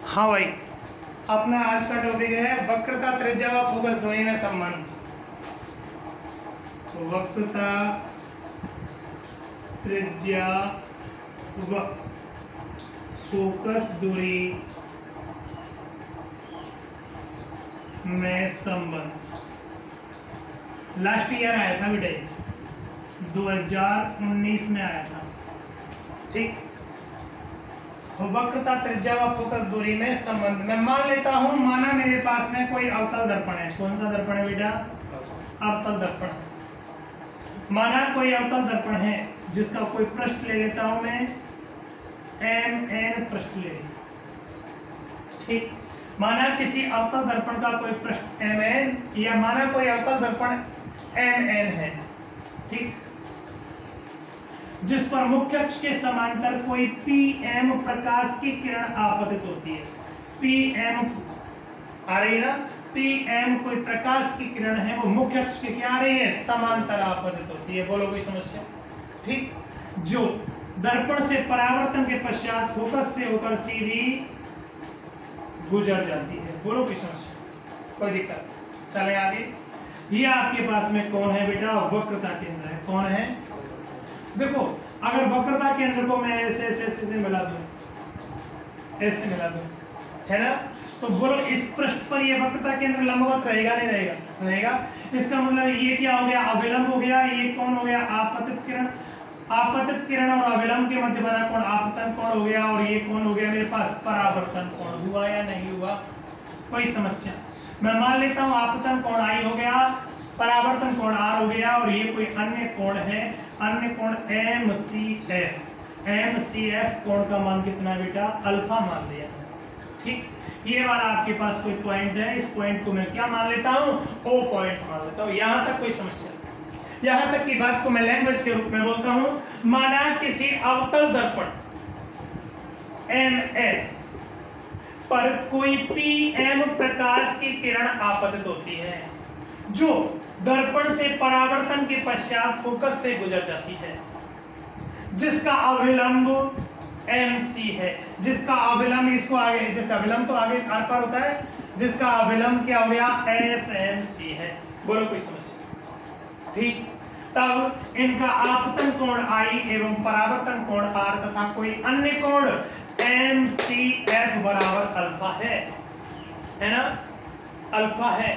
हाँ भाई, अपना आज का टॉपिक है वक्रता, त्रिज्या व फोकस दूरी में संबंध। वक्रता, त्रिज्या व फोकस दूरी में संबंध लास्ट ईयर आया था बेटे, 2019 में आया था। ठीक, वक्रता, त्रिज्या व फोकस दूरी में संबंध। मैं मान लेता हूं, माना मेरे पास में कोई अवतल दर्पण है। कौन सा दर्पण है बेटा? अवतल दर्पण। माना कोई अवतल दर्पण है जिसका कोई पृष्ठ ले लेता हूं मैं, MN पृष्ठ ले लिया। ठीक, माना किसी अवतल दर्पण का कोई पृष्ठ MN, या माना कोई अवतल दर्पण MN है। ठीक, जिस पर मुख्य अक्ष के समांतर कोई PM प्रकाश की किरण आपतित होती है। PM आ रही है ना, PM कोई प्रकाश की किरण है, वो मुख्य अक्ष के क्या आ रही है? समांतर आपतित होती है। बोलो कोई समस्या? ठीक, जो दर्पण से परावर्तन के पश्चात फोकस से होकर सीधी गुजर जाती है। बोलो कोई समस्या? कोई दिक्कत? चले आगे। ये आपके पास में कौन है बेटा? वक्रता केंद्र है। कौन है? देखो, अगर वक्रता केंद्र को मैं ऐसे मिला दूं, ऐसे मिला दूं, है ना, तो बोलो इस पृष्ठ पर ये वक्रता केंद्र लंबवत रहेगा नहीं रहेगा? रहेगा। इसका मतलब ये क्या हो गया? अभिलंब हो गया। ये कौन हो गया? आपतित किरण। आपतित किरण और अभिलंब के मध्य बना कोण आपतन कोण हो गया, और ये कौन हो गया मेरे पास? परावर्तन कोण। हुआ या नहीं हुआ? कोई समस्या? मैं मान लेता हूं आपतन कोण I हो गया, परावर्तन कोण R हो गया, और ये कोई अन्य कोण है, अन्य कोण MCF। MCF कोण का मान कितना है बेटा? अल्फा मान लिया। ठीक, ये वाला आपके पास कोई पॉइंट है, इस पॉइंट को मैं क्या मान लेता हूं? O पॉइंट मान लेता हूं। यहां तक कोई समस्या? यहां तक की बात को मैं लैंग्वेज के रूप में बोलता हूं। माना किसी अवतल दर्पण ML पर कोई PM प्रकाश की किरण आपतित होती है, जो दर्पण से परावर्तन के पश्चात फोकस से गुजर जाती है, जिसका अभिलंब MC है। जिसका अभिलंब, इसको आगे, जैसे अभिलंब तो आगे आर पार होता है, जिसका अभिलंब क्या हो गया? SMC है। बोलो कोई समस्या? ठीक, तब इनका आपतन कोण I एवं परावर्तन कोण R तथा कोई अन्य कोण MCF बराबर अल्फा है ना? अल्फा है।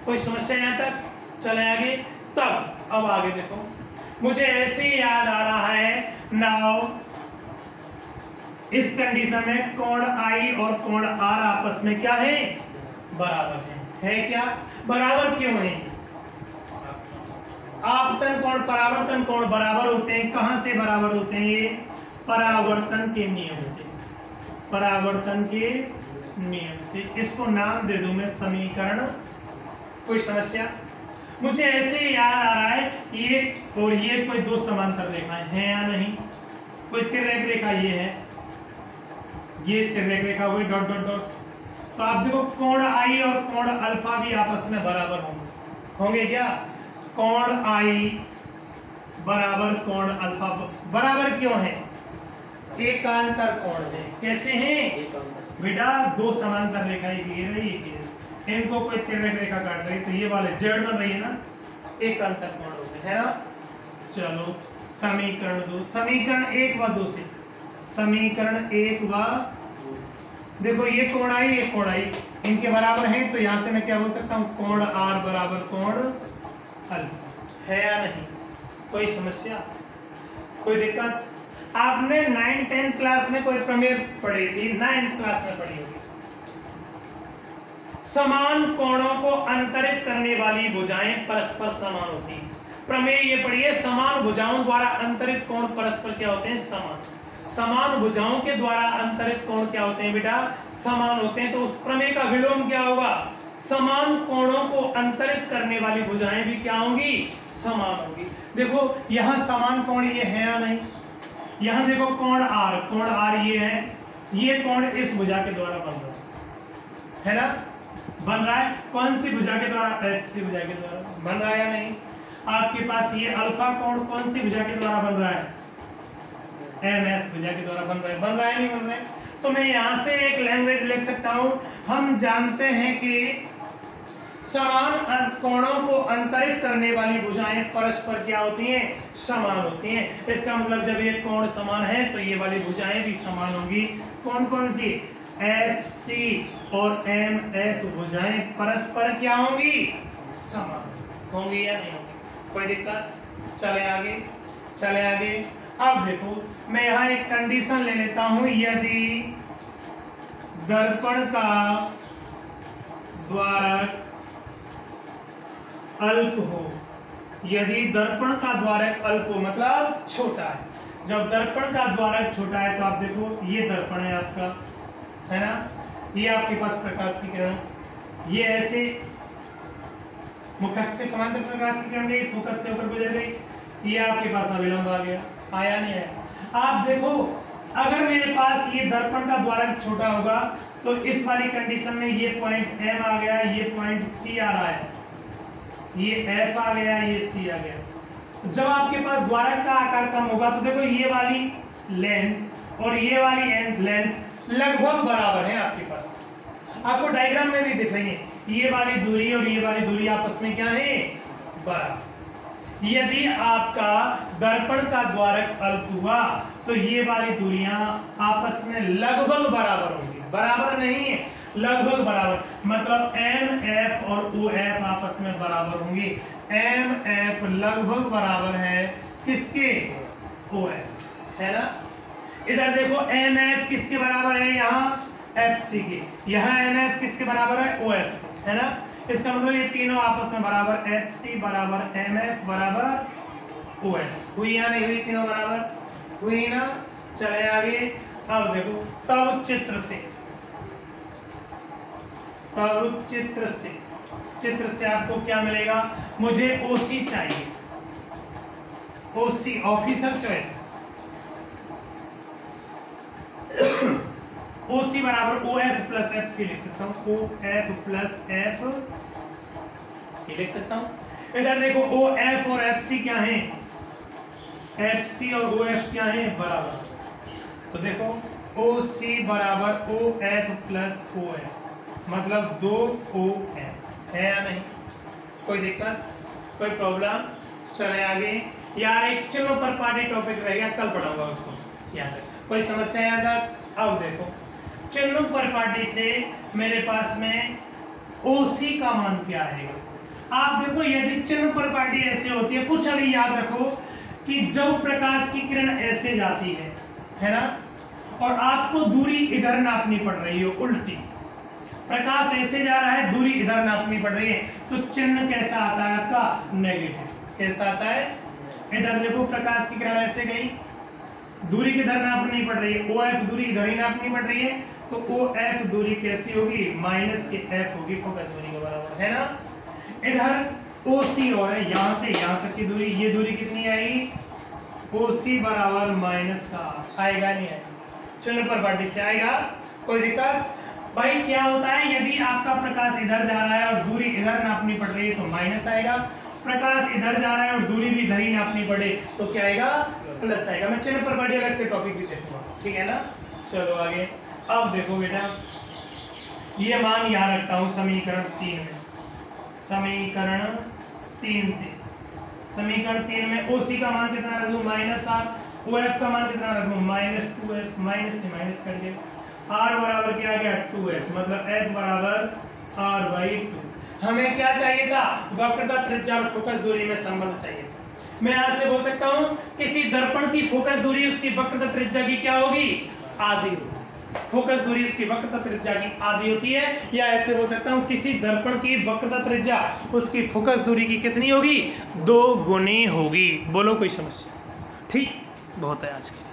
कोई समस्या यहां तक? चले आगे। तब अब आगे देखो, मुझे ऐसे ही याद आ रहा है, नाउ इस कंडीशन में कोण I और कोण R आपस में क्या है? बराबर है क्या? बराबर क्यों है? आपतन कोण परावर्तन कोण बराबर होते हैं। कहां से बराबर होते हैं? ये परावर्तन के नियम से। परावर्तन के नियम से। इसको नाम दे दूं मैं समीकरण। कोई समस्या? मुझे ऐसे याद आ रहा है, ये और ये कोई दो समांतर रेखाएं हैं या नहीं? कोई तिर्यक रेखा ये है, ये तिर्यक रेखा हुई डॉट डॉट डॉट। तो आप देखो, कोण I और कोण अल्फा भी आपस में बराबर होंगे क्या? कोण I बराबर कोण अल्फा बराबर क्यों है? एकांतर कोण है। कैसे हैं बेटा? दो समांतर रेखाएं दी रही है, इनको कोई तिर्यक रेखा काट रही, तो ये वाले जेड बन रही है ना, एकांतर कोण होते हैं ना। चलो समीकरण 2, समीकरण 1 व 2 से, समीकरण 1 व, देखो ये कोण I, ये कोण I, इनके बराबर हैं, तो यहां से मैं क्या बोल सकता हूं? कोण R बराबर कोण अल्फा। है या नहीं? कोई समस्या? कोई दिक्कत? आपने 9th-10th क्लास में कोई प्रमेय पढ़ी थी, 9th क्लास में पढ़ी होगी। समान कोणों को अंतरित करने वाली भुजाएं परस्पर समान होती हैं। प्रमेय ये पढ़िए, समान भुजाओं द्वारा अंतरित कोण परस्पर क्या होते हैं? समान। समान भुजाओं के द्वारा अंतरित कोण क्या होते हैं बेटा? समान होते हैं। तो उस प्रमेय का विलोम क्या होगा? समान कोणों को अंतरित करने वाली भुजाएं भी क्या होंगी? समान होंगी। देखो यहां समान कोण ये है या नहीं? यहां देखो कोण R, कोण R ये है, ये कोण इस भुजा के द्वारा बन रहा है ना? बन रहा है। कौन सी भुजा के द्वारा? HC भुजा के द्वारा बन रहा है या नहीं? आपके पास ये अल्फा कोण कौन सी भुजा के द्वारा बन रहा है? MF भुजा के द्वारा बन रहा है। बन रहा है नहीं बन रहा है? तो मैं यहां से एक लैंग्वेज लिख सकता सकता हूं, हम जानते हैं कि समान कोणों को अंतरित करने वाली भुजाएं परस्पर क्या होती हैं, समान होती हैं। इसका मतलब जब ये कोण समान है तो ये वाली भुजाएं भी समान होंगी। कौन कौन सी? FC और MF भुजाएं परस्पर क्या होंगी, समान होंगी या नहीं होंगी। कोई दिक्कत? चले आगे, चले आगे। अब देखो मैं यहाँ एक कंडीशन ले लेता हूं, यदि दर्पण का द्वारक अल्प हो, यदि दर्पण का द्वारक अल्प हो मतलब छोटा है। जब दर्पण का द्वारक छोटा है तो आप देखो ये दर्पण है आपका, है ना, ये आपके पास प्रकाश की किरण, ये ऐसे मुख्य अक्ष के समांतर प्रकाश की किरण गई, फोकस से होकर गुजर गई, ये आपके पास अविलंब आ गया, आया नहीं आया। आप देखो अगर मेरे पास ये दर्पण का द्वारक छोटा होगा तो इस वाली कंडीशन में ये पॉइंट M आ गया, ये पॉइंट C आ रहा है, ये F आ गया, ये C आ गया। जब आपके पास द्वारक का आकार कम होगा तो देखो ये वाली लेंथ और ये वाली लेंथ लगभग बराबर है आपके पास, आपको डायग्राम में भी दिख रही है। ये वाली दूरी और ये वाली दूरी आपस में क्या है, बराबर। यदि आपका दर्पण का द्वारक अल्प हुआ तो ये वाली दूरियां आपस में लगभग बराबर होंगी, बराबर नहीं है, लगभग बराबर, मतलब MF और OF आपस में बराबर होंगी। MF लगभग बराबर है किसके, OF, है ना। इधर देखो MF किसके बराबर है, यहाँ FC के, यहाँ MF किसके बराबर है, OF, है ना। इसका मतलब ये तीनों आपस में बराबर, FC बराबर MF बराबर OF, हुई या नहीं हुई, तीनों बराबर हुई ना। चले आगे। अब देखो तब चित्र से आपको क्या मिलेगा, मुझे OC चाहिए, OC ऑफिसर चॉइस, OC बराबर OF प्लस FC लिख सकता हूँ, OF प्लस FC लिख सकता हूँ। इधर देखो OF और FC क्या है, FC और OF क्या है, बराबर, तो देखो OC बराबर OF प्लस OF मतलब 2OF, है या नहीं, कोई दिक्कत, कोई प्रॉब्लम। चले आगे। यार एक चलो पर पार्टी टॉपिक रहेगा, कल पढ़ाऊंगा उसको, याद है, कोई समस्या याद है। अब देखो चिन्हों पर पार्टी से मेरे पास में OC का मान क्या आएगा। आप देखो यदि चिन्ह पर पार्टी ऐसे होती है, कुछ अभी याद रखो कि जब प्रकाश की किरण ऐसे जाती है ना, और आपको दूरी इधर नापनी पड़ रही हो, उल्टी प्रकाश ऐसे जा रहा है, दूरी इधर नापनी पड़ रही है, तो चिन्ह कैसा आता है आपका, नेगेटिव। कैसा आता है, इधर देखो प्रकाश की किरण ऐसे गई, दूरी किधर नापनी पड़ रही है, OF दूरी इधर ही नापनी पड़ रही है, तो OF दूरी कैसी होगी, माइनस के F होगी, फोकस दूरी के बराबर, है ना। इधर OC और है, यहां से यहां तक की दूरी, ये दूरी कितनी आएगी, OC बराबर माइनस का, आएगा नहीं आएगा, चिन्ह पर पार्टी से आएगा, कोई दिक्कत। भाई क्या होता है, यदि आपका प्रकाश इधर जा रहा है और दूरी इधर नापनी पड़ रही है तो माइनस आएगा, प्रकाश इधर जा रहा है और दूरी भी इधर ही नापनी पड़े तो क्या आएगा, प्लस आएगा। मैं चिन्ह पर पार्टी अलग से टॉपिक भी देखूंगा, ठीक है ना। चलो आगे। अब देखो बेटा, ये मान यहाँ रखता हूँ समीकरण 3 में, समीकरण 3 से, समीकरण 3 में OC का मान कितना रख दूं, -R, OF का मान कितना रख दूं, -2F, माइनस से माइनस कर दे, R बराबर क्या आ गया, 2F, मतलब F बराबर R/2। हमें क्या चाहिए था, वक्रता त्रिज्या और फोकस दूरी में संबंध चाहिए था। मैं यहां से बोल सकता हूं किसी दर्पण की फोकस दूरी उसकी वक्रता त्रिज्या की क्या होगी, आधी होगी। फोकस दूरी उसकी वक्रता त्रिज्या की आधी होती है, या ऐसे बोल सकता हूं किसी दर्पण की वक्रता त्रिज्या उसकी फोकस दूरी की कितनी होगी, 2 गुनी होगी। बोलो कोई समस्या, ठीक, बहुत है आज के।